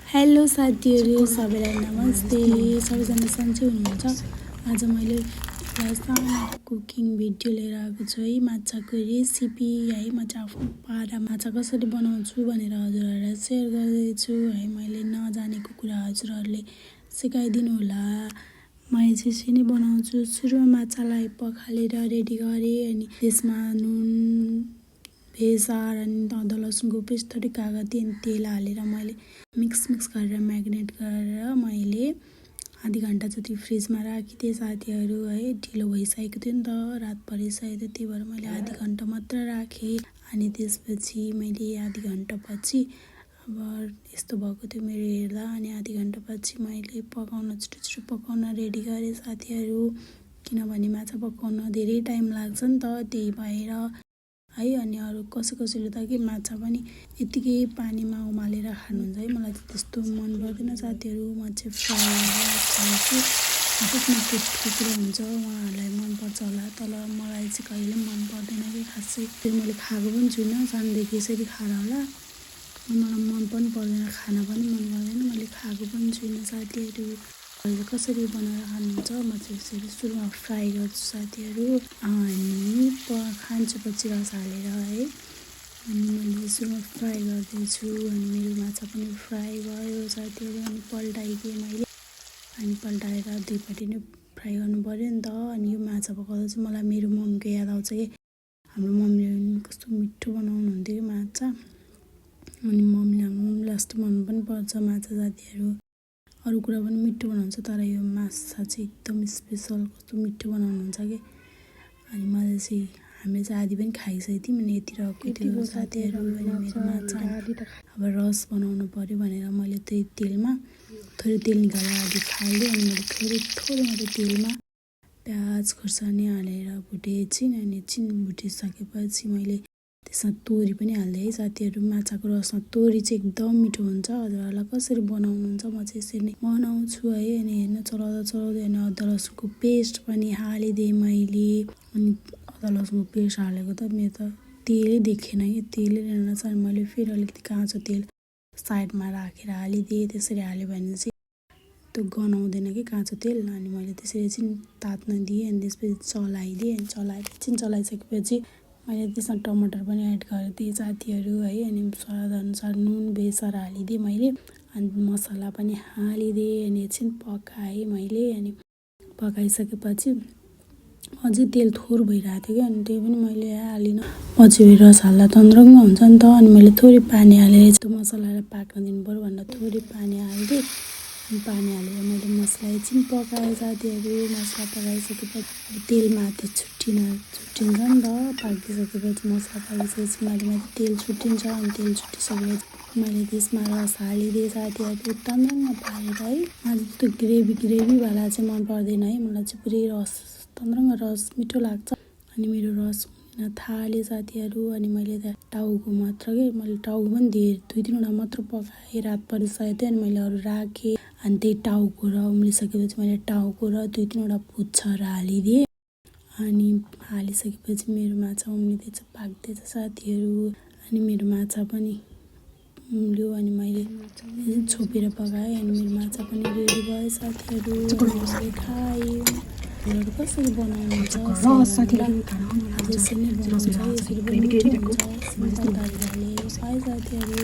Hello साथीहरू, सबैलाई नमस्ते। सबैजना सन्चै हुनुहुन्छ? आज मैले एउटा सानो कुकिङ भिडियो लिएर आएको छु है, माछाको रेसिपी है। म चाहिँ आफ्नो पारा माछा कसरी बनाउँछु भनेर हजुरहरूलाई सेयर गर्दैछु है। मैले नजानेको कुरा हजुरहरूले सिकाइदिनु होला। मैले चाहिँ यसरी नै बनाउँछु। सुरुमा माछालाई पखालेर रेडी गरेँ, अनि त्यसमा नुन, बेसार अनि अदुवा लसुनको पेस्ट थोरै कागती अनि तेल हालेर मैले मिक्स गरेर म्यारिनेट गरेर मैले आधी घन्टा जति फ्रिजमा राखिदिएँ साथीहरू है। ढिलो भइसकेको थियो नि त, रात परिसकेको थियो, त्यही भएर मैले आधी घन्टा मात्र राखेँ। अनि त्यसपछि मैले आधी घन्टापछि अब यस्तो भएको थियो मेरो हेर्दा। अनि आधी घन्टापछि मैले छिटो पकाउन रेडी गरेँ साथीहरू, किनभने माछा पकाउन धेरै टाइम लाग्छ नि त, त्यही भएर है। अनि अरू कसैले त कि माछा पनि यत्तिकै पानीमा उमालेर खानुहुन्छ है, मलाई चाहिँ त्यस्तो मन पर्दैन साथीहरू। म चाहिँ फ्राई गरेर खान्छु। आफ्नो टेस्टको कुरा हुन्छ, उहाँहरूलाई मनपर्छ होला, तर मलाई चाहिँ कहिले पनि मन पर्दैन कि खासै। फेरि मैले खाएको पनि छुइनँ, सानोदेखि यसरी खाएर होला, मलाई मन पनि पर्दैन, खाना पनि मन पर्दैन, मैले खाएको पनि छुइनँ साथीहरू। अहिले कसरी बनाएर खानुहुन्छ? म चाहिँ यसरी सुरुमा फ्राई गर्छु साथीहरू, अनि खान्छु पछि रस हालेर है। अनि मैले सुरुमा फ्राई गर्दैछु, अनि मेरो माछा पनि फ्राई भयो साथीहरू। अनि पल्टाइदिएँ मैले, अनि पल्टाएर दुईपट्टि नै फ्राई गर्नु पऱ्यो नि त। अनि यो माछा पकाउँदा चाहिँ मलाई मेरो मम्मीको याद आउँछ कि हाम्रो मम्मीले कस्तो मिठो बनाउनुहुन्थ्यो कि माछा। अनि मम्मीलाई जस्तो मन पनि पर्छ माछा साथीहरू। अरू कुरा पनि मिठो बनाउँछ, तर यो माछा चाहिँ एकदम स्पेसल, कस्तो मिठो बनाउनुहुन्छ कि। अनि मैले चाहिँ हामीले चाहिँ आधी पनि खाइसकेको थियौँ, अनि यति रहेको थियो साथीहरू। अनि मेरो माछा अब रस बनाउनु पऱ्यो भनेर मैले त्यही तेलमा थोरै तेल निकालेर आधी फाल्दिएँ। अनि मैले थोरै मात्रै तेलमा प्याज खुर्सानी हालेर भुटेँ एकछिन। अनि एकछिन भुटिसकेपछि मैले त्यसमा तोरी पनि हाल्दै है साथीहरू। माछाको रसमा तोरी चाहिँ एकदम मिठो हुन्छ। हजुरहरूलाई कसरी बनाउनुहुन्छ? म चाहिँ यसरी नै बनाउँछु है। अनि हेर्न चलाउँदै अनि अदुवा लसुनको पेस्ट पनि हालिदिएँ मैले। अनि अदुवा लसुनको पेस्ट हालेको त मेरो त तेलै देखेन कि, तेलै रहेनछ। अनि मैले फेरि अलिकति काँचो तेल साइडमा राखेर हालिदिएँ। त्यसरी हाल्यो भने चाहिँ त्यो गनाउँदैन कि काँचो तेल। अनि मैले त्यसरी एकछिन तात्न दिएँ, अनि त्यसपछि चलाइदिएँ। अनि चलाइसकेपछि मैले त्यसमा टमाटर पनि एड गरिदिएँ साथीहरू है। अनि स्वादअनुसार नुन बेसार हालिदिएँ मैले, अनि मसला पनि हालिदिएँ। अनि एकछिन पकाएँ मैले। अनि पकाइसकेपछि अझै तेल थोर भइरहेको थियो कि, अनि त्यही पनि मैले हालिनँ। पछि रस हाल्दा तन्द्रङ्ग हुन्छ नि त, अनि मैले थोरै पानी हालेर त्यो मसलालाई पाक्न दिनु पऱ्यो भनेर थोरै पानी हालिदिएँ। अनि पानी हालेर मैले मसला एकछिन पकाएँ साथीहरू। मसला पकाइसकेपछि तेल माथि छुट्टिन्छ नि त, पाकिसकेपछि मसला पाकिसकेपछि मैले तेल छुट्टिन्छ। अनि तेल छुट्टिसकेपछि मैले त्यसमा रस हालिदिएँ साथीहरू, तन्द्रङ्ग पारेर है। मलाई त्यो ग्रेभीवाला चाहिँ मन पर्दैन है, मलाई चाहिँ पुरै रस, तन्द्रङ्ग रस मिठो लाग्छ। अनि मेरो रस हुन थाल्यो साथीहरू। अनि मैले त टाउको मात्र के, मैले टाउको पनि दुई तिनवटा मात्र पकाएँ, रात परिसकेको थियो। अनि मैले अरू राखेँ। अनि त्यही टाउको र उम्लिसकेपछि मैले टाउको र दुई तिनवटा पुच्छर हालिदिएँ। अनि हालिसकेपछि मेरो माछा उम्लिँदैछ, पाक्दैछ साथीहरू। अनि मेरो माछा पनि उम्ल्यो, अनि मैले छोपेर पकाएँ। अनि मेरो माछा पनि रेडी भयो साथीहरू। मैले खाएँ। हजुरहरू कसरी बनाउनुहुन्छ? आज यसरी नै बनाउँछ, यसरी पनि मिठो हुन्छ, सिम्पल तरिकाले। बाई साथीहरू।